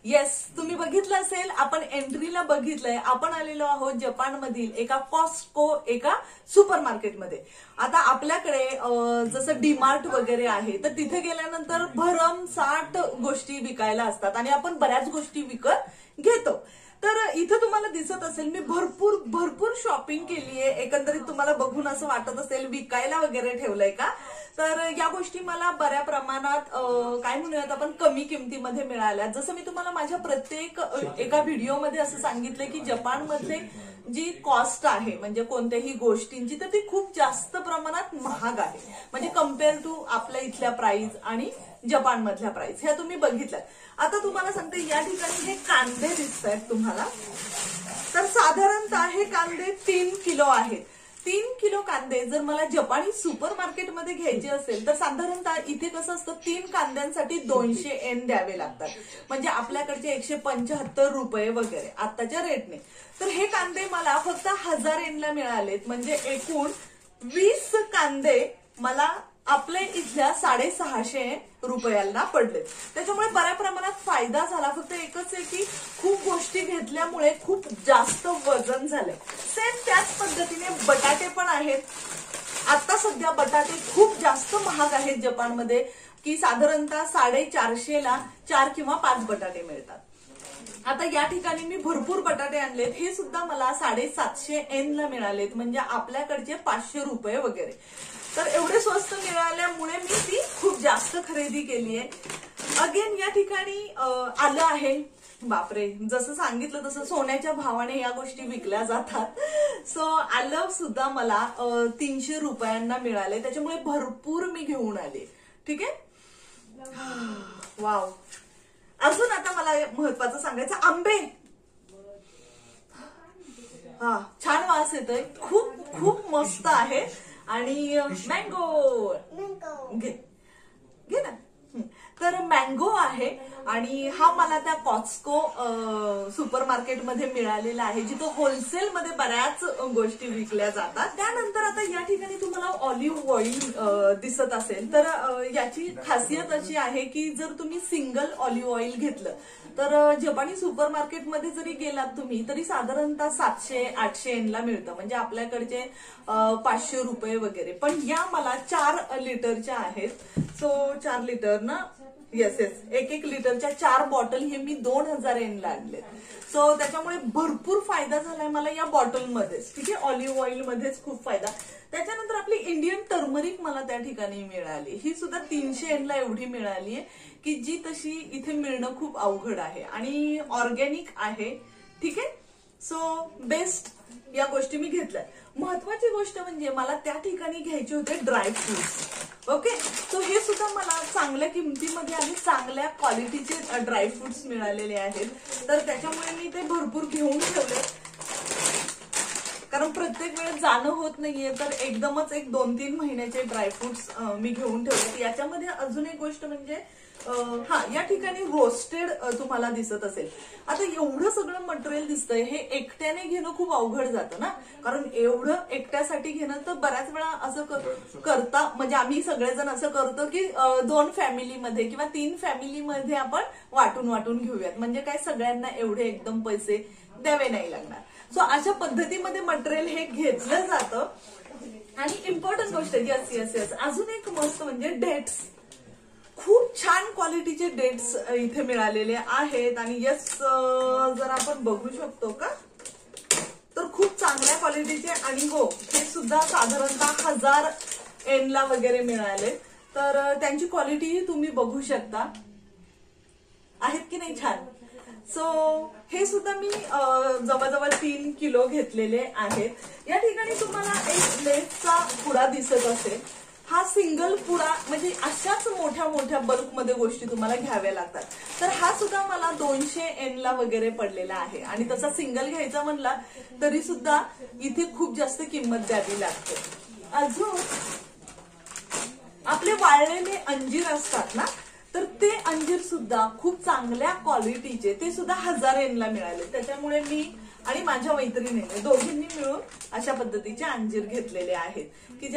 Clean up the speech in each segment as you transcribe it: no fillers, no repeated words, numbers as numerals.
Yes, तुम्ही बघितलं असेल, आपण एंट्रीला बघितलंय. आपण आलेलो आहोत जपानमधील एका कॉस्टको एका सुपर मार्केटमध्ये. आता आपल्याकडे जसं डीमार्ट वगैरे आहे, तर तिथे गेल्यानंतर भरमसाठ गोष्टी विकायला असतात आणि आपण बऱ्याच गोष्टी विकत घेतो. तर इथं तुम्हाला दिसत असेल मी भरपूर शॉपिंग केली आहे. एकंदरीत तुम्हाला बघून असं वाटत असेल विकायला वगैरे ठेवलंय का, तर या गोष्टी मला बऱ्या प्रमाणात काय म्हणूयात आपण कमी किमतीमध्ये मिळाल्या. जसं मी तुम्हाला माझ्या प्रत्येक एका व्हिडिओमध्ये असं सांगितलंय की जपानमध्ये जी कॉस्ट आहे म्हणजे कोणत्याही गोष्टींची, तर ती खूप जास्त प्रमाणात महाग आहे. म्हणजे कम्पेअर टू आपल्या इथल्या प्राइस आणि जपान मधल्या प्राइस ह्या तुम्ही बघितल्या. आता तुम्हाला सांगते, या ठिकाणी हे कांदे दिसत आहेत तुम्हाला, तर साधारणतः हे कांदे 3 किलो आहेत. 3 किलो कांदे जर मला जपानी सुपर मार्केटमध्ये घ्यायचे असेल तर साधारणतः इथे कसं असतं, 3 कांद्यांसाठी 200 येन द्यावे लागतात. म्हणजे आपल्याकडचे 175 रुपये वगैरे आताच्या रेटने. तर हे कांदे मला फक्त 1000 येनला मिळालेत. म्हणजे एकूण 20 कांदे मला आपल्या इथल्या 650 रुपयाला पडले. त्याच्यामुळे बऱ्या प्रमाणात फायदा झाला. फक्त एकच आहे की खूप गोष्टी घेतल्यामुळे खूप जास्त वजन झालंय. सेम त्याच पद्धतीने बटाटे पण आहेत. आता सध्या बटाटे खूप जास्त महाग आहेत जपानमध्ये, की साधारणतः 450 ला 4 किंवा 5 बटाटे मिळतात. आता या ठिकाणी मी भरपूर बटाटे आणलेत. हे सुद्धा मला 750 येनला मिळालेत. म्हणजे आपल्याकडचे 500 रुपये वगैरे. तर एवढे स्वस्त मिळाल्यामुळे मी ती खूप जास्त खरेदी केली आहे. अगेन या ठिकाणी आलं आहे. बापरे, जसं सांगितलं तसं सोन्याच्या भावाने या गोष्टी विकल्या जातात. सो आलं सुद्धा मला 300 रुपयांना मिळाले. त्याच्यामुळे भरपूर मी घेऊन आले. ठीक आहे. वाव. अजून आता मला महत्वाचं सांगायचं, आंबे. हा, छान वास येतोय. खूप मस्त आहे. आणि मँगो घे ना. तर मँगो आहे आणि हा मला त्या कॉस्को सुपर मार्केटमध्ये मिळालेला आहे, जिथं होलसेल मध्ये बऱ्याच गोष्टी विकल्या जातात. त्यानंतर आता या ठिकाणी तुम्हाला ऑलिव्ह ऑइल दिसत असेल, तर याची खासियत अशी आहे की जर तुम्ही सिंगल ऑलिव्ह ऑइल घेतलं तर जपानी सुपर मार्केटमध्ये जरी गेलात तुम्ही तरी साधारणतः 700-800 येनला मिळतं. म्हणजे आपल्याकडचे 500 रुपये वगैरे. पण या मला 4 लिटरच्या आहेत. सो 4 लिटर ना, येस, 1 लिटरच्या 4 बॉटल हे मी 2000 येनला आणले. सो त्याच्यामुळे भरपूर फायदा झालाय मला या बॉटलमध्येच. ठीक आहे, ऑलिव्ह ऑइल मध्येच खूप फायदा. त्याच्यानंतर आपली इंडियन टर्मरिक मला त्या ठिकाणी मिळाली. ही सुद्धा 300 येनला एवढी मिळाली आहे की जी तशी इथे मिळणं खूप अवघड आहे आणि ऑर्गॅनिक आहे. ठीक आहे. सो बेस्ट या गोष्टी मी घेतल्या. महत्वाची गोष्ट म्हणजे मला त्या ठिकाणी घ्यायचे होते ड्रायफ्रुट्स. ओके, सो हे सुद्धा मला चांगल्या किमतीमध्ये आणि चांगल्या क्वालिटीचे ड्रायफ्रुट्स मिळालेले आहेत. तर त्याच्यामुळे मी ते भरपूर घेऊन ठेवले. कारण प्रत्येक वेळेस जाणं होत नाहीये, तर एकदमच 1-2-3 महिन्याचे ड्रायफ्रुट्स मी घेऊन ठेवले. याच्यामध्ये अजून एक गोष्ट म्हणजे या ठिकाणी रोस्टेड तुम्हाला दिसत असेल. आता एवढं सगळं मटेरियल दिसतंय, हे एकट्याने घेणं खूप अवघड जातं ना. कारण एवढं एकट्यासाठी घेणं, तर बऱ्याच वेळा असं करता म्हणजे आम्ही सगळेजण असं करतो की 2 फॅमिलीमध्ये किंवा 3 फॅमिलीमध्ये आपण वाटून घेऊयात. म्हणजे काय सगळ्यांना एवढे एकदम पैसे द्यावे नाही लागणार. सो अशा पद्धतीमध्ये मटेरियल हे घेतलं जातं. आणि इम्पॉर्टंट गोष्ट येस अजून एक मस्त म्हणजे डेट्स. खूप छान क्वालिटीचे डेट्स इथे मिळालेले आहेत. आणि येस, जर आपण बघू शकतो का, तर खूप चांगल्या क्वालिटीचे. आणि हो, हे सुद्धा साधारणतः 1000 येनला वगैरे मिळाले. तर त्यांची क्वालिटी तुम्ही बघू शकता, आहेत की नाही छान. सो हे सुद्धा मी जवळजवळ 3 किलो घेतलेले आहेत. या ठिकाणी तुम्हाला एक लेसचा पुडा दिसत असेल. हा सिंगल पुडा म्हणजे अशाच मोठ्या बल्कमध्ये गोष्टी तुम्हाला घ्याव्या लागतात. तर हा सुद्धा मला 200 येनला वगैरे पडलेला आहे. आणि तसा सिंगल घ्यायचा म्हणला तरी सुद्धा इथे खूप जास्त किंमत द्यावी लागते. अजून आपले वाळलेले अंजीर असतात ना, तर ते अंजीर सुद्धा खूप चांगल्या क्वालिटीचे, ते सुद्धा 1000 येनला मिळाले. त्याच्यामुळे मी आणि माझ्या मैत्रिणीने दोघींनी मिळून अशा पद्धतीचे अंजीर घेतलेले आहेत की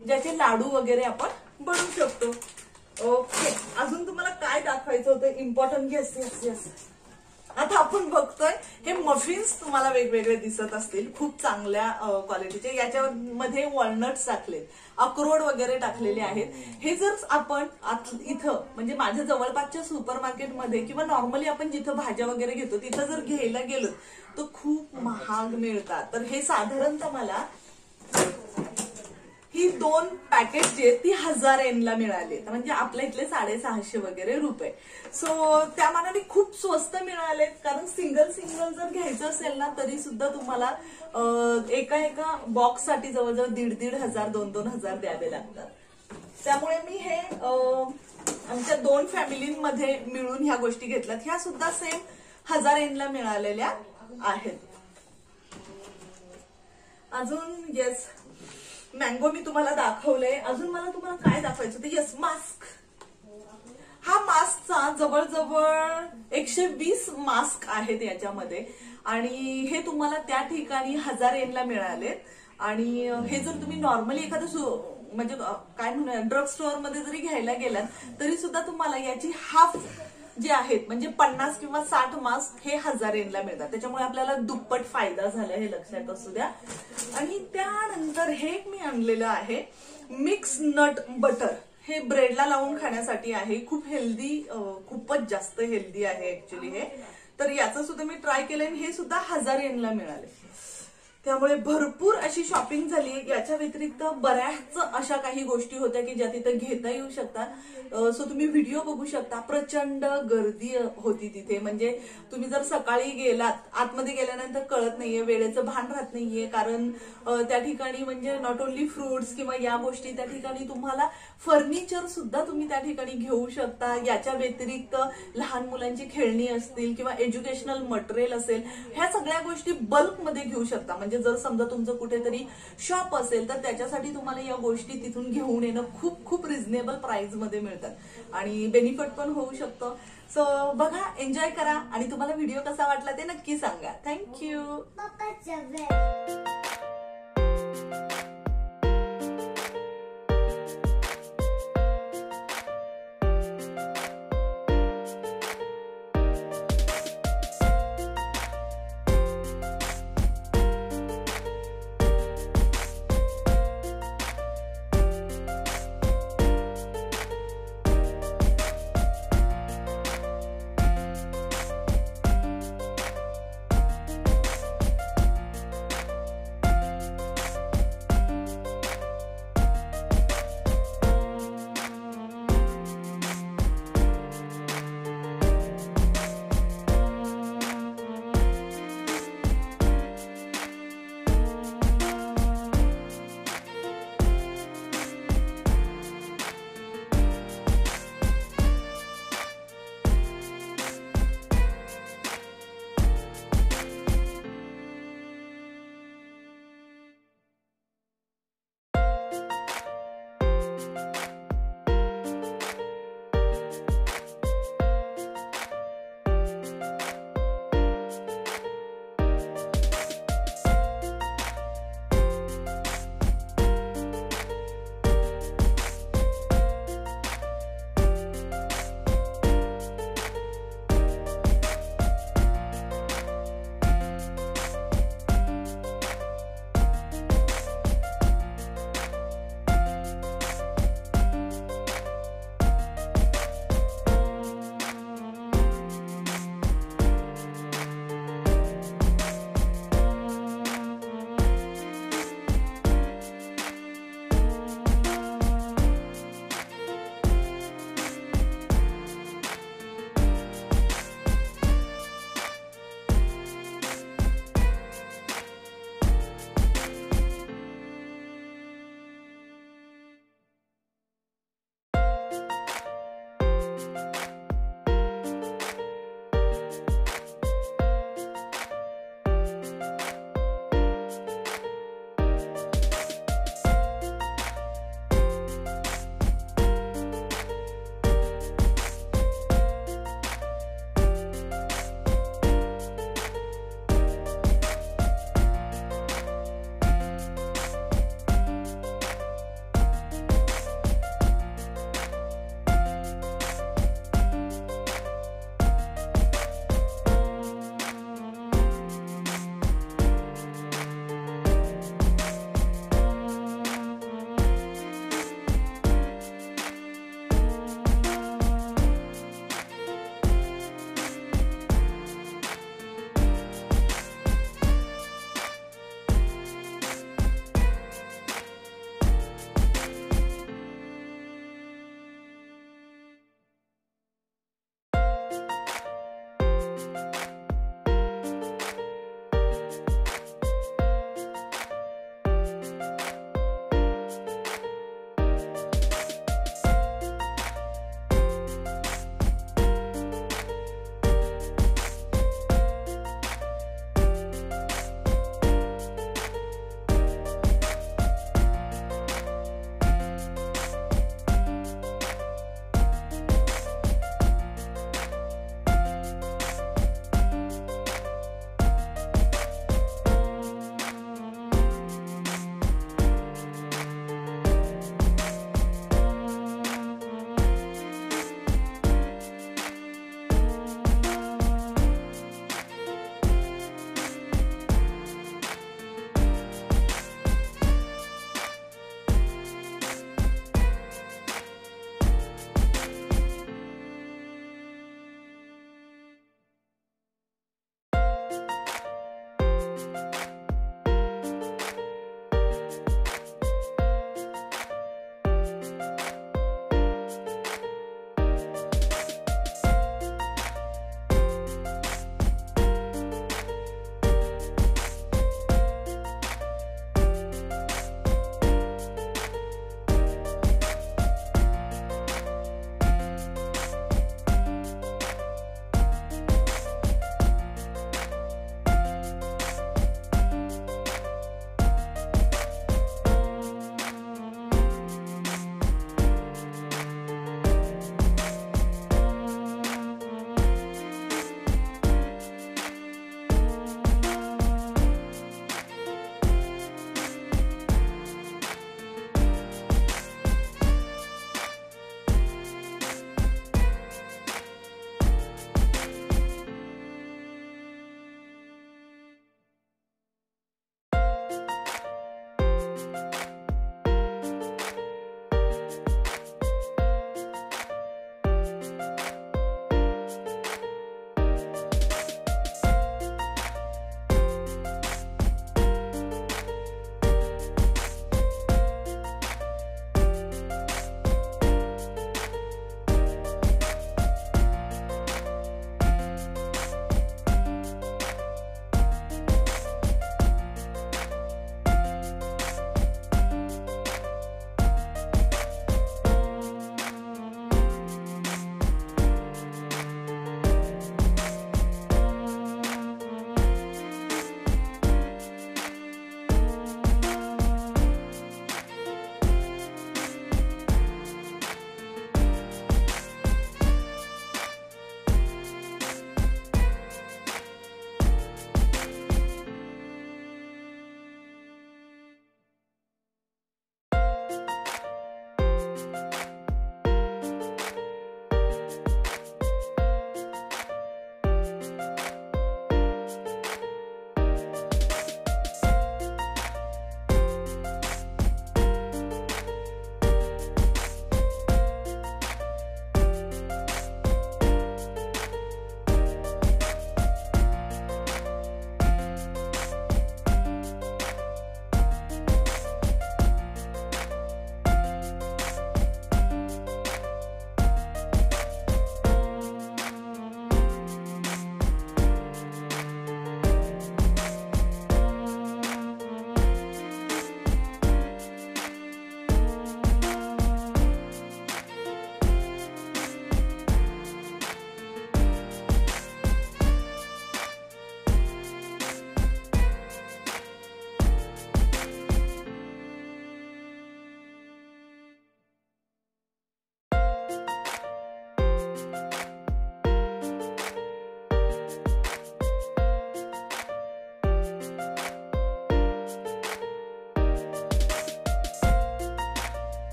ज्याचे लाडू वगैरे आपण बनवू शकतो. ओके, अजून तुम्हाला काय दाखवायचं होतं इम्पॉर्टंट. Yes yes yes. आता आपण बघतोय हे मफिन्स तुम्हाला वेगवेगळे दिसत असतील, खूप चांगल्या क्वालिटीचे. याच्यामध्ये वॉलनट्स टाकलेत, अक्रोड वगैरे टाकलेले आहेत. हे जर आपण इथं म्हणजे माझ्या जवळपासच्या सुपर मार्केटमध्ये किंवा नॉर्मली आपण जिथं भाज्या वगैरे घेतो तिथं जर घ्यायला गेलो तर खूप महाग मिळतात. तर हे साधारणतः मला ही 2 पॅकेट जी आहेत ती 1000 yen मिळाले, म्हणजे आपल्या इथले 650 वगैरे रुपये. सो त्या मानाने खूप स्वस्त मिळालेत. कारण सिंगल जर घ्यायचं असेल ना तरी सुद्धा तुम्हाला एका बॉक्ससाठी जवळजवळ 1,500 2,000 द्यावे लागतात. त्यामुळे मी हे आमच्या 2 फॅमिलींमध्ये मिळून ह्या गोष्टी घेतल्यात. ह्या सुद्धा सेम 1000 yen मिळालेल्या आहेत. अजून येस मँगो मी तुम्हाला दाखवलंय. अजून मला तुम्हाला काय दाखवायचं होतं. Yes mask. हा मास्कचा जवळजवळ 120 मास्क आहेत याच्यामध्ये आणि हे तुम्हाला त्या ठिकाणी 1000 yen मिळालेत. आणि हे जर तुम्ही नॉर्मली एखादं म्हणजे काय म्हणूया ड्रग स्टोअर मध्ये जरी घ्यायला गेलात तरी सुद्धा तुम्हाला याची हाफ जे आहेत म्हणजे 50 किंवा 60 मास्क हे 1000 yen मिळतात. त्याच्यामुळे आपल्याला दुप्पट फायदा झाला हे लक्षात असू द्या. आणि त्यानंतर हे मी आणलेलं आहे मिक्स नट बटर. हे ब्रेडला लावून खाण्यासाठी आहे. खूप हेल्दी, खूपच जास्त हेल्दी आहे ऍक्च्युली हे. तर याचं सुद्धा मी ट्राय केलंय आणि हे सुद्धा 1000 yen मिळाले. त्यामुळे भरपूर अशी शॉपिंग झाली. याच्या व्यतिरिक्त बऱ्याच अशा काही गोष्टी होत्या की ज्या तिथे घेता येऊ शकतात. सो तुम्ही व्हिडिओ बघू शकता. प्रचंड गर्दी होती तिथे. म्हणजे तुम्ही जर सकाळी गेलात आतमध्ये गेल्यानंतर कळत नाहीये, वेळेचं भान राहत नाहीये. कारण त्या ठिकाणी म्हणजे नॉट ओन्ली फ्रुट्स किंवा या गोष्टी, त्या ठिकाणी तुम्हाला फर्निचर सुद्धा तुम्ही त्या ठिकाणी घेऊ शकता. याच्या व्यतिरिक्त लहान मुलांची खेळणी असतील किंवा एज्युकेशनल मटेरियल असेल, ह्या सगळ्या गोष्टी बल्कमध्ये घेऊ शकता. म्हणजे जर समजा तुमचं कुठेतरी शॉप असेल तर त्याच्यासाठी तुम्हाला या गोष्टी तिथून घेऊन येणं खूप रिझनेबल प्राइस मध्ये मिळतात आणि बेनिफिट पण होऊ शकतं. सो बघा, एन्जॉय करा आणि तुम्हाला व्हिडिओ कसा वाटला ते नक्की सांगा. थँक्यू.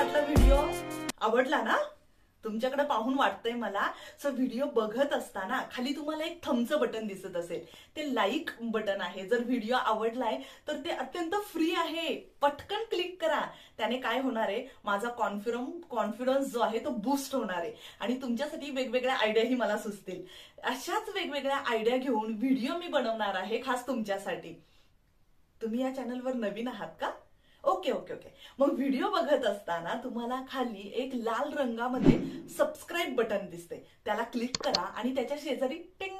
वाटला व्हिडिओ? आवडला ना? तुमच्याकडे पाहून वाटतंय मला. सो व्हिडिओ बघत असताना खाली तुम्हाला एक थम्स बटन दिसत असेल, ते लाईक बटन आहे. जर व्हिडिओ आवडलाय तर ते अत्यंत फ्री आहे, पटकन क्लिक करा. त्याने काय होणार आहे, माझा कॉन्फिडन्स जो आहे तो बूस्ट होणार आहे आणि तुमच्यासाठी वेगवेगळ्या आयडियाही मला सुचतील. अशाच वेगवेगळ्या आयडिया घेऊन व्हिडिओ मी बनवणार आहे खास तुमच्यासाठी. तुम्ही या चॅनलवर नवीन आहात का? Okay okay okay. मग व्हिडिओ बघत असताना तुम्हाला खाली एक लाल रंगामध्ये सबस्क्राईब बटन दिसते, त्याला क्लिक करा आणि त्याच्या शेजारी टिंग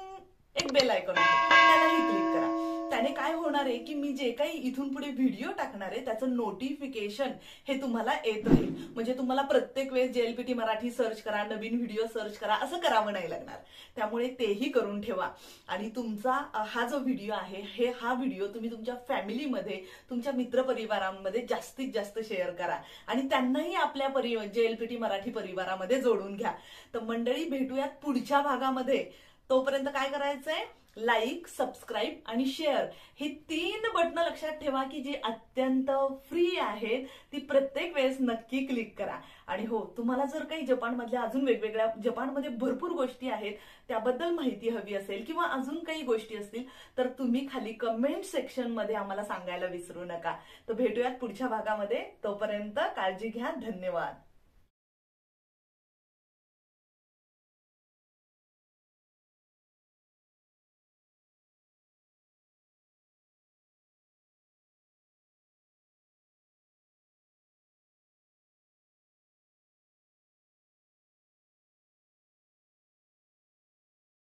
एक बेल आयकॉन आहे, त्यालाही क्लिक करा. त्याने काय होणार आहे की मी जे काही इथून पुढे व्हिडिओ टाकणार आहे त्याचं नोटिफिकेशन हे तुम्हाला येत राहील. म्हणजे तुम्हाला प्रत्येक वेळेस JLPT मराठी सर्च करा, नवीन व्हिडिओ सर्च करा असं करावं नाही लागणार. त्यामुळे तेही करून ठेवा. आणि तुमचा हा जो व्हिडिओ आहे हा व्हिडिओ तुम्ही तुमच्या फॅमिलीमध्ये, तुमच्या मित्रपरिवारांमध्ये जास्तीत जास्त शेअर करा आणि त्यांनाही आपल्या JLPT मराठी परिवारामध्ये जोडून घ्या. तर मंडळी, भेटूयात पुढच्या भागामध्ये. तोपर्यंत काय करायचंय, लाईक, सबस्क्राईब आणि शेअर ही 3 बटन लक्षात ठेवा की जी अत्यंत फ्री आहेत. ती प्रत्येक वेळेस नक्की क्लिक करा. आणि हो, तुम्हाला जर काही जपानमधल्या अजून वेगवेगळ्या, जपानमध्ये भरपूर गोष्टी आहेत त्याबद्दल माहिती हवी असेल किंवा अजून काही गोष्टी असतील तर तुम्ही खाली कमेंट सेक्शन मध्ये आम्हाला सांगायला विसरू नका. तर भेटूयात पुढच्या भागामध्ये. तोपर्यंत काळजी घ्या. धन्यवाद.